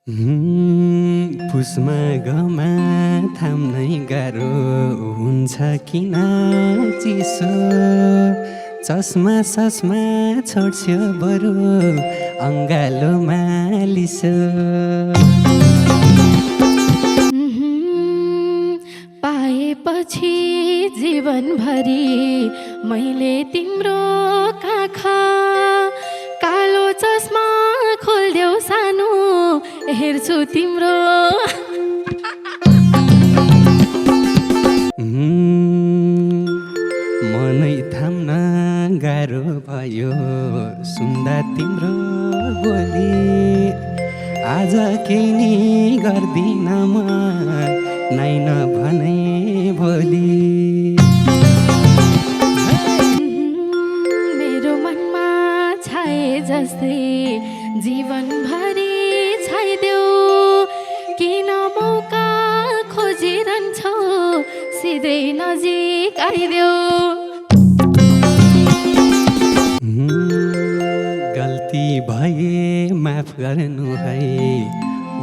पुसमा गमा थाम्नै गाह्रो हुन्छ किन चिसो चस्मा सस्मा छोड्छ्यो बरु अङ्गालोमा लिसो पाएपछि जीवनभरि मैले तिम्रो काखा कालो चस्मा खोल्देऊ सानो हेर्छु तिम्रो मनै थाम्न गाह्रो भयो सुन्दा तिम्रो बोली आज केही नि गर्दिन म नाइ नभने भोलि मेरो मनमा छाए जस्तै जीवनभरि छाइदेऊ किन मौका खोजिरहन्छौ सिधै नजिक आइदेऊ गल्ती भए माफ गर्नु है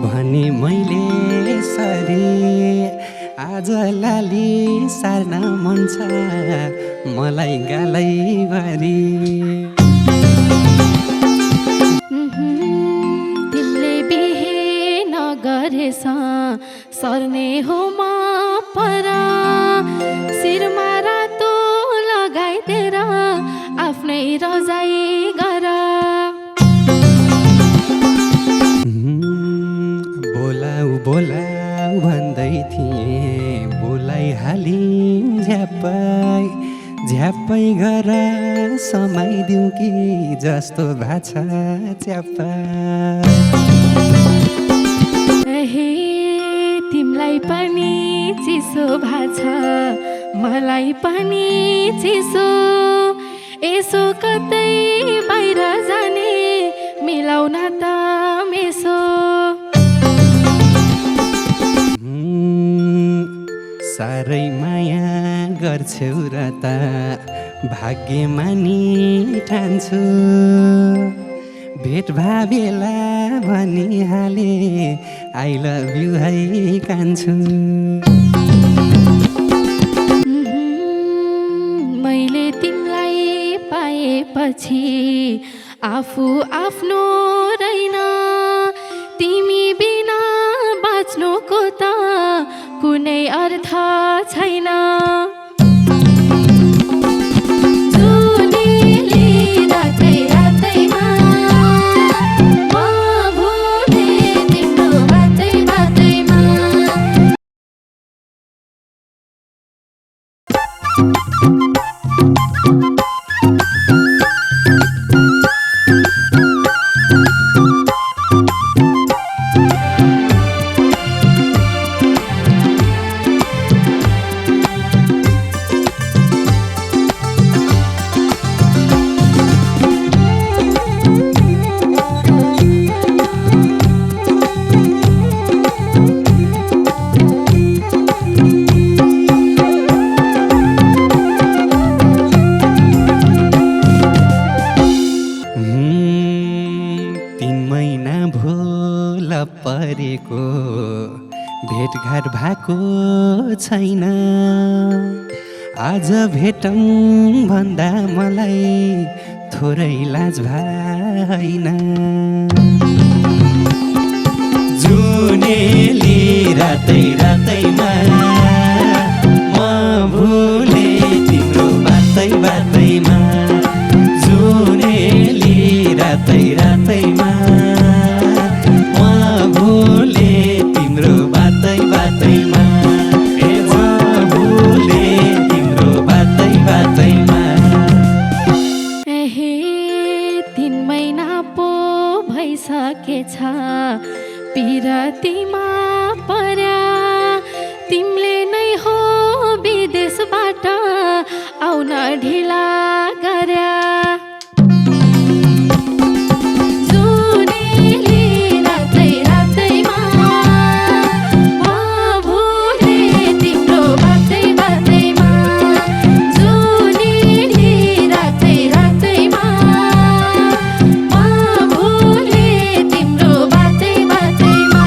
भने मैले सरी आज लाली सार्न मन छ मलाई गालैभरि तिमीले बिहे नगरेछ सर्ने हो म परा शिरमा रातो लगाइदिएर आफ्नै रजाइ गर बोलाऊ भन्दै थिएँ बोलाइहालिन् झ्याप्पै गर समाइदिउँ कि जस्तो भाछा च्याप्पा हे तिमीलाई पनि चिसो भाछ मलाई पनि चिसो यसो कतै बाहिर जाने मिलाउन त मेसो साह्रै माया गर्छौ र त भाग्यमानी ठान्छु भेट भावेला भनिहाले आई लभ यु है कान्छु मैले तिमीलाई पाएपछि आफू आफ्नो रहेन तिमी बिना बाँच्नुको त कुनै अर्थ छैन परेको भेटघाट भएको छैन आज भेटौँ भन्दा मलाई थोरै लाज भएन जुनेली रातै रातैमा म भुले तिम्रो बातै बातैमा जुनेली रातै रातैमा सकेछ पिरतीमा पर्या तिमीले नै हो विदेशबाट आउन ढिला गर्या तिम्रो बातै बातैमा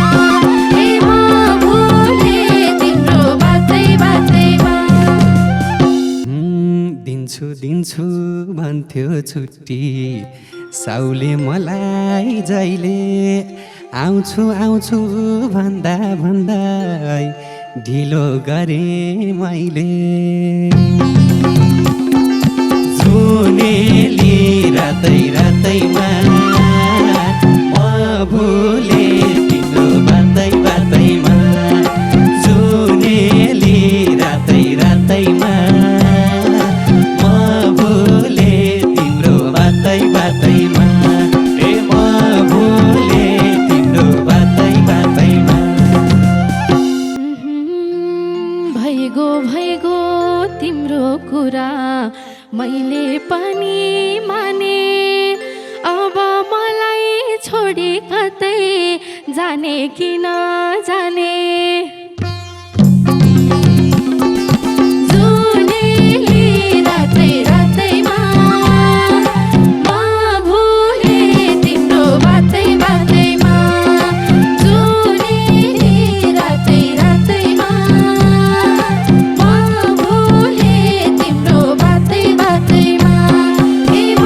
भन्थ्यो छुट्टी साउले मलाई जहिले आउँछु आउँछु भन्दा भन्दा ढिलो गरे मैले जुनेली रातै रातैमा म भुले तिम्रो बातै बातैमा जुनेली रातै रातैमा म भुले तिम्रो बातै बातैमा ए म भुले तिम्रो बातै बातैमा भइगो तिम्रो कुरा मैले पनि माने अब मलाई छोडी कतै जाने कि नजाने जुनेली रातै रातैमा म भुले तिम्रो बातै बातैमा जुनेली रातै रातैमा म भुले तिम्रो बातै बातैमा ए म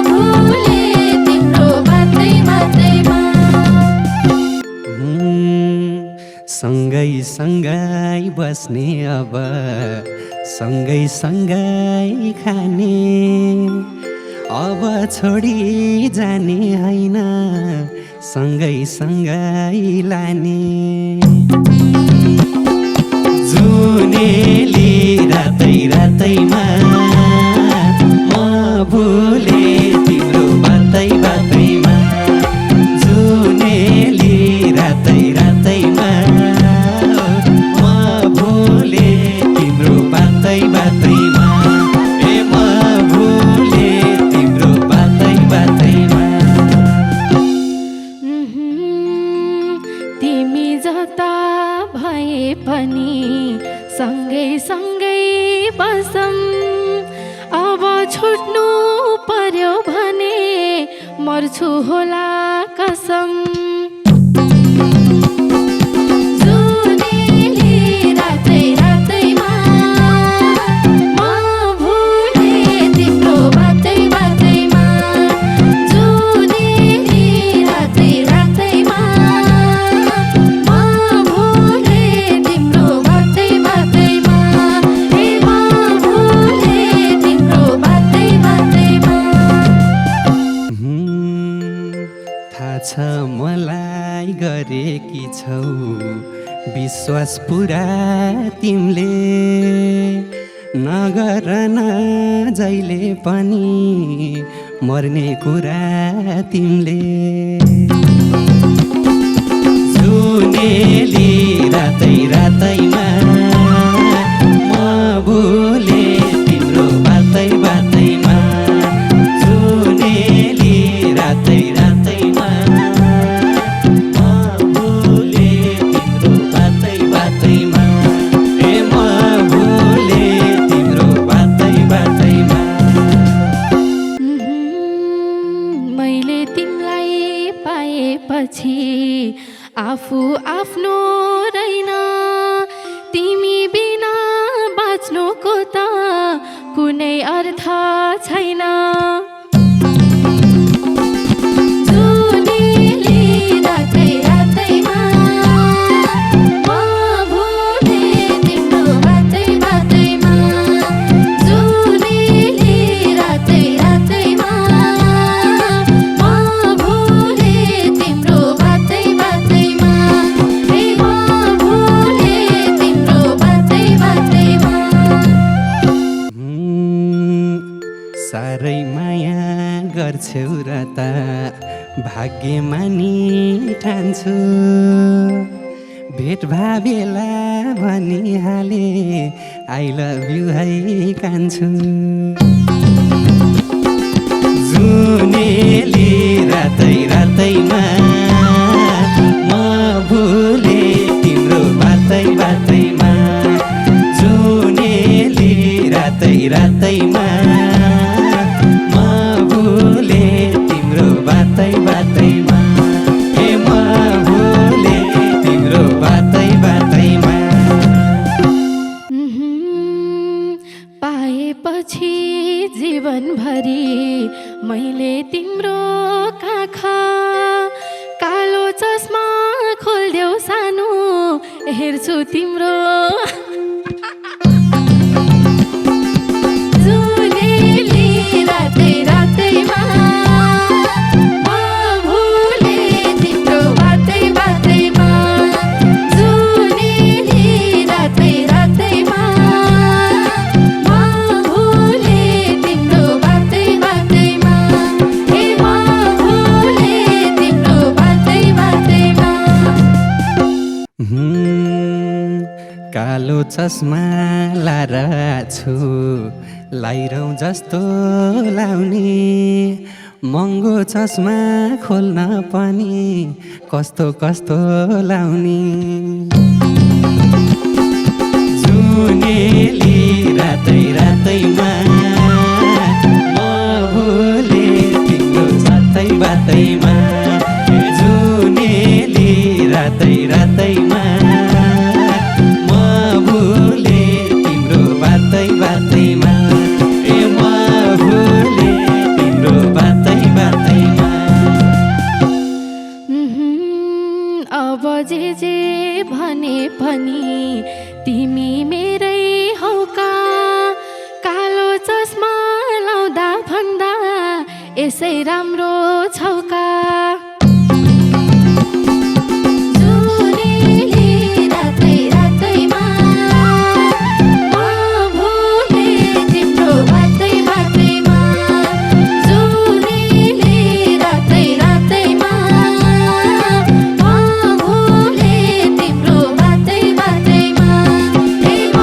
भुले तिम्रो बातै बातैमा सँगै सँगै बस्ने अब सँगै सँगै खाने अब छोडी जाने होइन सँगै सँगै लाने जुनेली रातै रातैमा म भुले तिम्रो बातै बातैमा जुनेली रातै रातैमा म भुले तिम्रो बातै बातैमा ए म भुले तिम्रो बातै बातैमा तिमी जता भए पनि सँगै सँगै बसौँ अब छुट्नु पर्यो भने मर्छु होला कसम जुनेली रातै रातैमा म भुले तिम्रो बातै बातैमा जुनेली रातै रातैमा म भुले तिम्रो बातै बातैमा ए म भुले तिम्रो बातै बातैमा थाहा छ मलाई गरेकी छौ विश्वास पुरा तिमीले नगर न जहिले पनि मर्ने कुरा तिमीले जुनेली रातै रातैमा म भुले तिम्रो बातै बातैमा जुनेली रातै रातैमा म भुले तिम्रो बातै बातैमा ए म भुले तिम्रो बातै बातैमा मैले तिमीलाई पाएपछि आफू आफ्नो रहेन तिमी बिना बाँच्नुको त कुनै अर्थ छैन जुनेली रातै रातैमा म भुले तिम्रो बातै बातैमा जुनेली रातै रातैमा म भुले तिम्रो बातै बातैमा ए म भुले तिम्रो बातै बातैमा साह्रै माया गर्छौ र त भाग्यमानी ठान्छु भेट भावेला भनिहाले आई लभ यु है कान्छु जुनेली रातै रातैमा म भुले तिम्रो बातै बातैमा जुनेली रातै रातैमा म भुले तिम्रो बातै बातैमा ए म भुले तिम्रो बातै बातैमा पाएपछि जीवनभरि मैले तिम्रो काखा कालो चस्मा खोल्देऊ सानो हेर्छु तिम्रो जुनेली रातै रातैमा म भुले तिम्रो बातै बातैमा जुनेली रातै रातैमा म भुले तिम्रो बातै बातैमा हे म भुले तिम्रो बातै बातैमा कालो चस्मा लाएर छु लाइरौँ जस्तो लाउने महँगो चस्मा खोल्न पनि कस्तो कस्तो लाउने जुनेली रातै रातैमा म भुले तिम्रो साथै बातैमा जुनेली रातै रातैमा म भुले तिम्रो बातै बातैमा ए म भुले तिम्रो बातै बातैमा अब जे भने पनि तिमी मेरै हौका कालो चस्मा लाउँदा भन्दा यसै राम्रो छौका जुनेली रातै रातैमा म भुले तिम्रो बातै बातैमा जुनेली रातै रातैमा म भुले तिम्रो बातै बातैमा हे म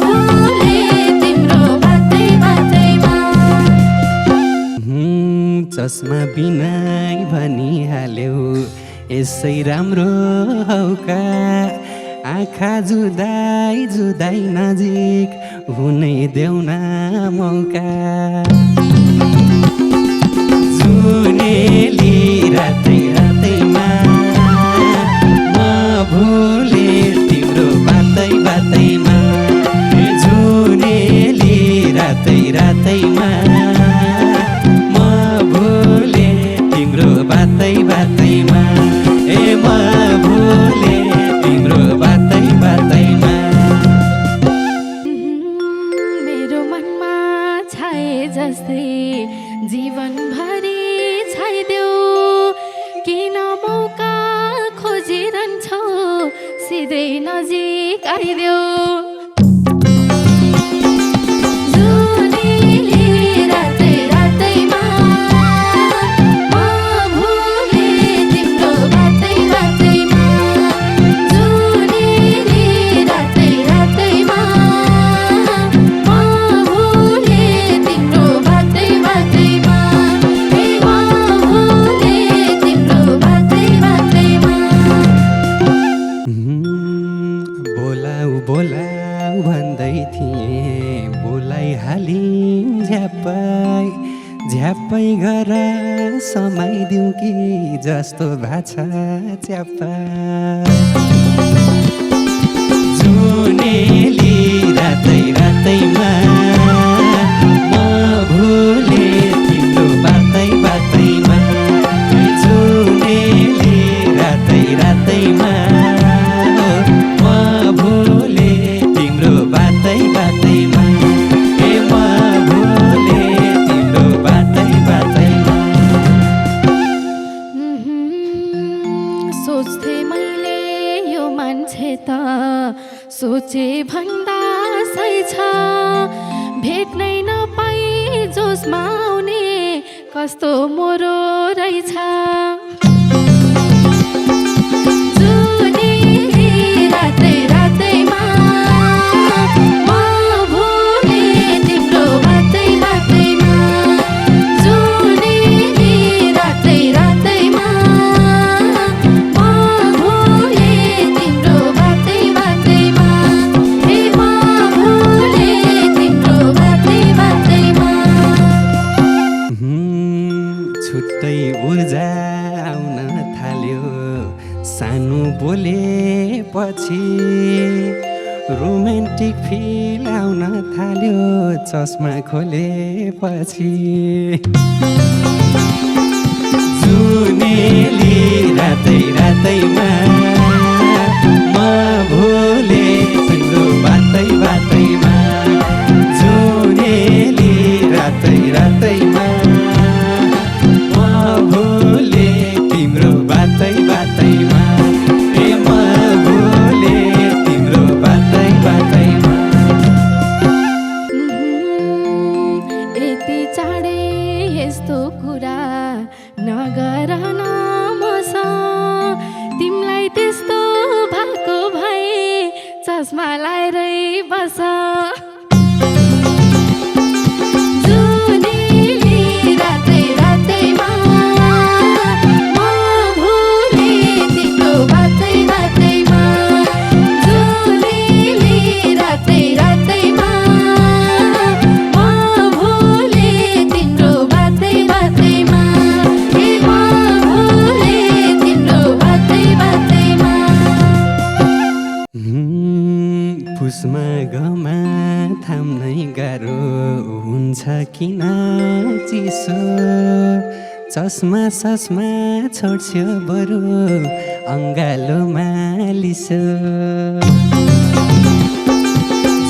भुले तिम्रो बातै बातैमा चस्मा बिनाइ भनिहाल्यौ यसै राम्रो हौका आँखा जुदाई जुदाई नजिक हुनै देऊ न मौका जुनेली रातै रातैमा म भुले तिम्रो बातै बातैमा जुनेली रातै रातैमा म भुले तिम्रो बातै बातैमा ए म भुले तिम्रो बातै बातैमा मेरो मनमा छाए जस्तै जीवनभरि छाइदेऊ किन मौका खोजिरहन्छौ सिधै नजिक आइदेऊ जुनेली रातै रातैमा म भुले तिम्रो बातै बातैमा जुनेली रातै रातैमा म भुले तिम्रो बातै बातैमा हे म भुले तिम्रो बातै बातैमा बोलाऊ बोलाऊ भन्दै थिएँ बोलाइहालिन् झ्याप्पै झ्याप्पै घर समाइदिउँ कि जस्तो भाछा च्याप्पा जुनेली रातै रातैमा म भुले तिम्रो बातै बातैमा जुनेली रातै रातैमा म भुले तिम्रो बातै बातैमा ए म भुले तिम्रो बातै बातैमा सोच्थे मैले यो मान्छे त सोचे भन्दा सही छ भेट्नै नपाई जोसमा आउने कस्तो मोरो रहेछ जुनेली रातै रातैमा म भुले तिम्रो बातै बातैमा जुनेली रातै रातैमा म भुले तिम्रो बातै बातैमा हे म भुले तिम्रो बातै बातैमा छुट्टै ऊर्जा आउन थाल्यो सानो बोलेपछि रोमान्टिक फिल आउन थाल्यो चस्मा खोलेपछि जुनेली रातै रातैमा म भुले तिम्रो बातै बातैमा जुनेली रातै रातैमा म भुले तिम्रो बातै बातैमा ए म भुले तिम्रो बातै बातैमा यति चाँडै यस्तो कुरा नगर न मसँग तिमीलाई त्यस्तो भएको भए चस्मा लाएरै बस जुनेली रातै रातैमा म भुले तिम्रो बातै बातैमा जुनेली रातै रातैमा म भुले तिम्रो बातै बातैमा ए म भुले तिम्रो बातै बातैमा पुसमा गमा थाम्नै गाह्रो हुन्छ किन चिसो चस्मा सस्मा छोड्छ्यो बरु अङ्गालोमा लिसो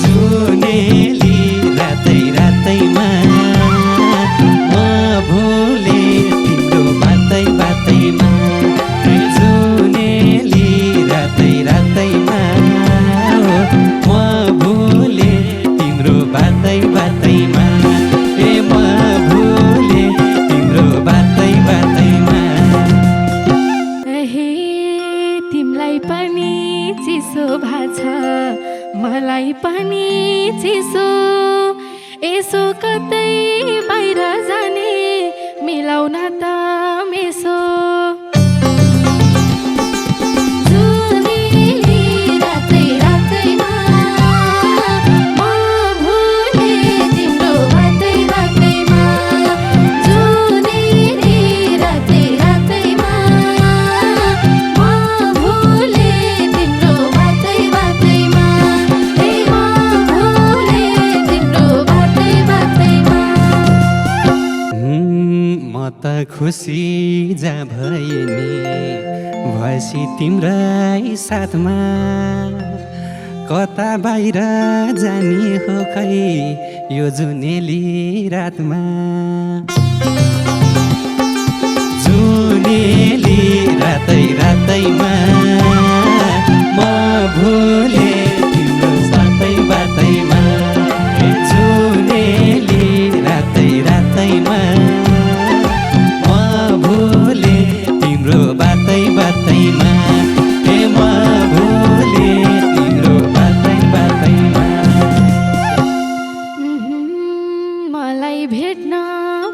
जुनेली रातै रातैमा म भुले तिम्रो बातै बातैमा जुनेली रातै रातैमा म भुले तिम्रो बातै बातैमा ए म भुले तिम्रो बातै बातैमा हे तिमीलाई पनि चिसो भाछ मलाई पनि चिसो यसो कतै बाहिर जाने मिलाउन त मेसो जुनेली रातै रातैमा म भुले तिम्रो बातै बातैमा जुनेली रातै रातैमा म भुले तिम्रो बातै बातैमा ए म भुले तिम्रो बातै बातैमा म त खुसी जा भए नि भएपछि तिम्रै साथमा कता बाहिर जाने हो खै यो जुनेली रातमा जुनेली रातै रातैमा म भुले तिम्रो बातै बातैमा ए जुनेली रातै रातैमा म भुले तिम्रो बातै बातैमा ए म भुले तिम्रो बातै बातैमा मलाई भेट्न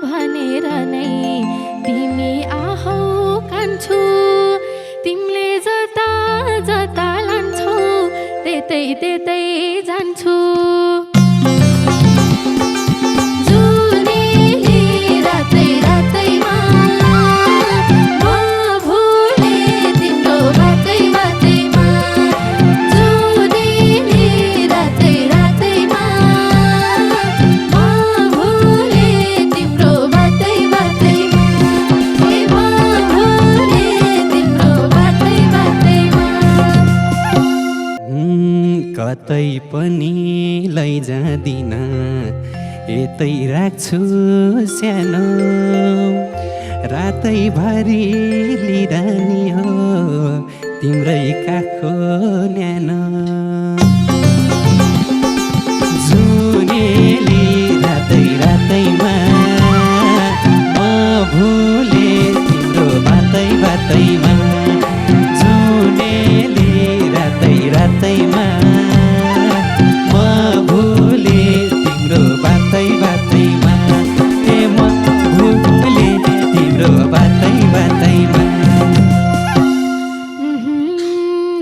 भनेर नै तिमी आहौ कान्छौ तिमीले जता जता लान्छौ त्यतै त्यतै जान्छु जुनेली रातै रातैमा म भुले तिम्रो बातै बातैमा जुनेली रातै रातैमा म भुले तिम्रो बातै बातैमा ए म भुले तिम्रो बातै बातैमा कतै पनि लैजाँदिन यतै राख्छु सानो रातैभरि लिइरहने हो तिम्रै काखको न्यानो जुनेली रातै रातैमा म भुले तिम्रो बातै बातैमा जुनेली रातै रातैमा म भुले तिम्रो बातै बातैमा ए म भुले तिम्रो बातै बातैमा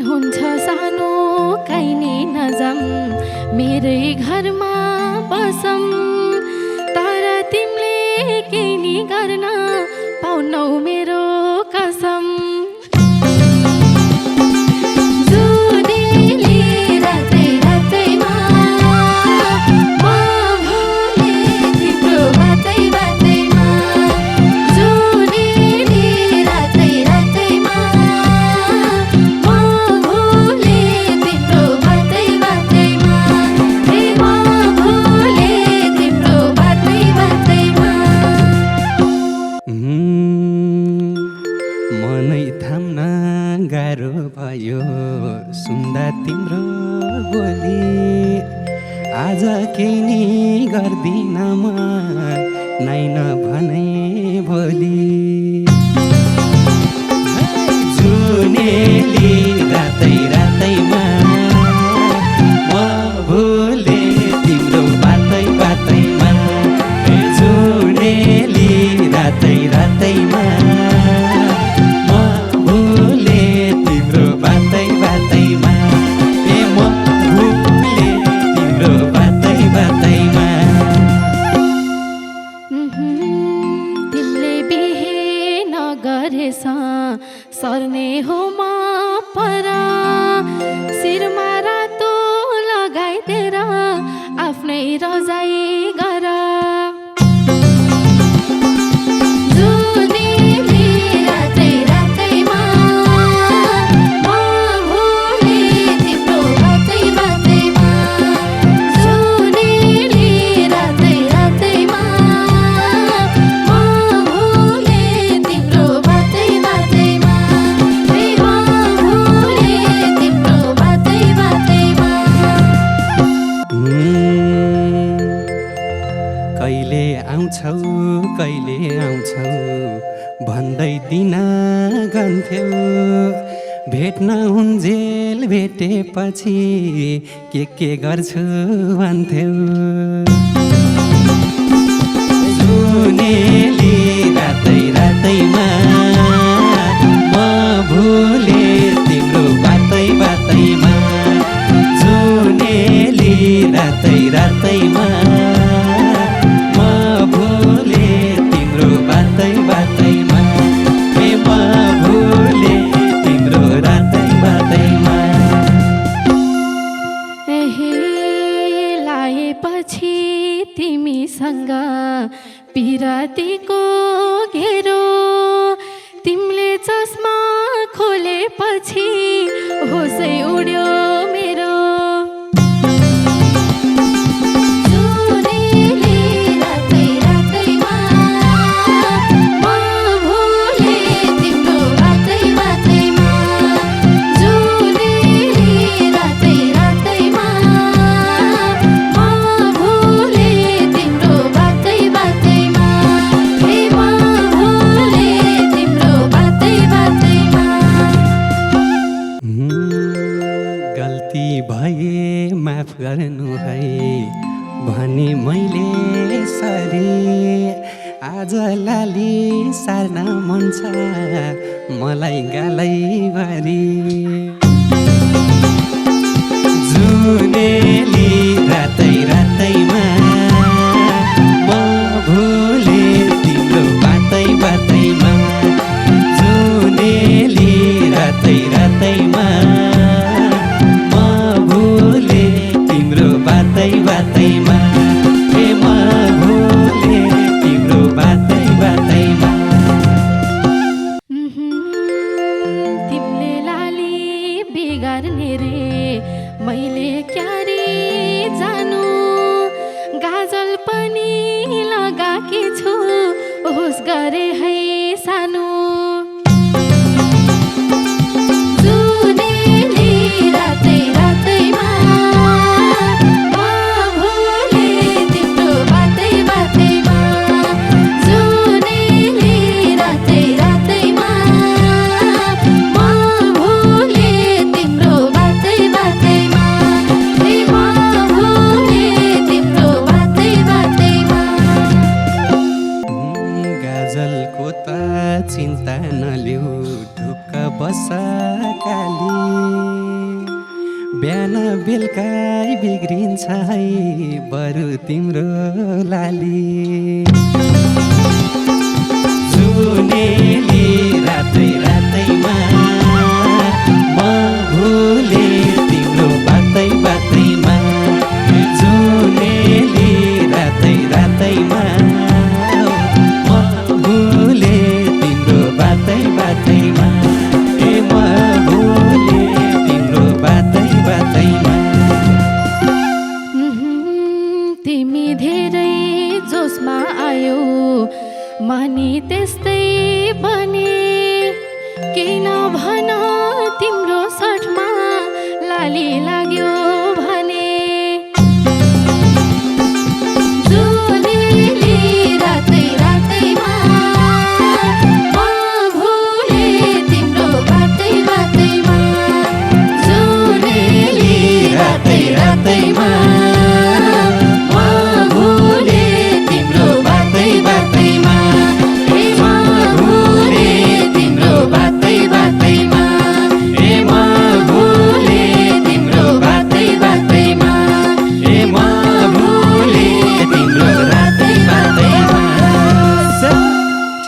हुन्छ सानो काइने नजाम मेरै घरमा बसम तर तिमीले केही नि गर्न पाउनौ मेरो कसम जुनेली रातै थियो सुन्दा तिम्रो बोली आज केही नि गर्दिन म नाइ नभने भोलि जुनेली रातै रातैमा म भुले तिम्रो बातै बातैमा जुनेली रातै रातैमा म भुले तिम्रो बातै बातैमा म भुले तिम्रो बातै बातैमा तिमीले बिहे नगरेछ सर्ने हो म परा शिरमा रातो लगाइदिएर आफ्नै रजाइ गर जुनेली रातै रातैमा म भुले तिम्रो बातै बातैमा जुनेली रातै रातैमा म भुले तिम्रो बातै बातैमा कहिले आउँछौ कहिले आउँछौ भन्दै दिन गन्थ्यौ भेट्न हुन्जेल भेटेपछि के गर्छु भन्थ्यौ जुनेली रातै रातैमा म भुले तिम्रो बातै बातैमा जुनेली रातै रातैमा म भुले तिम्रो बातै बातैमा म भुले तिम्रो रातै बातैमा लाएपछि तिमीसँग पिरातीको घेरो तिमीले चस्मा खोलेपछि होसै उड्यो मेरो जुनेली रातै रातैमा म भुले तिम्रो बातै बातैमा जुनेली रातै रातैमा म भुले तिम्रो बातै बातैमा म भुले तिम्रो बातै बातैमा गल्ती भए माफ गर्नु है भने मैले सरी आज लाली सार्न मन छ मलाई गालैभरि जुनेली रातै रातैमा म भुले तिम्रो बातै बातैमा जुनेली रातै रातैमा म भुले तिम्रो बातै बातैमा म भुले तिम्रो बातै बातैमा तिमीले लाली बिगार्ने रे मैले क्यारे जानु गाजल पनि लगाएकी छु होस गरे है सानो जुनेली रातै रातैमा म भुले तिम्रो बातै बातैमा जुनेली रातै रातैमा म भुले तिम्रो बातै बातैमा म भुले तिम्रो बातै बातैमा गाजलको त चिन्ता नलिऊ ढुक्क बस काली बिहान बेलुकै बिग्रिन्छ है बरु तिम्रो लाली जुनेली रातै रातैमा म भुले तिम्रो बातै बातैमा जुनेली रातै रातैमा म भुले तिम्रो बातै बातैमा म भुले तिम्रो बातै बातैमा तिमी धेरै जोसमा आयो मानी त्यस्तै बने लीला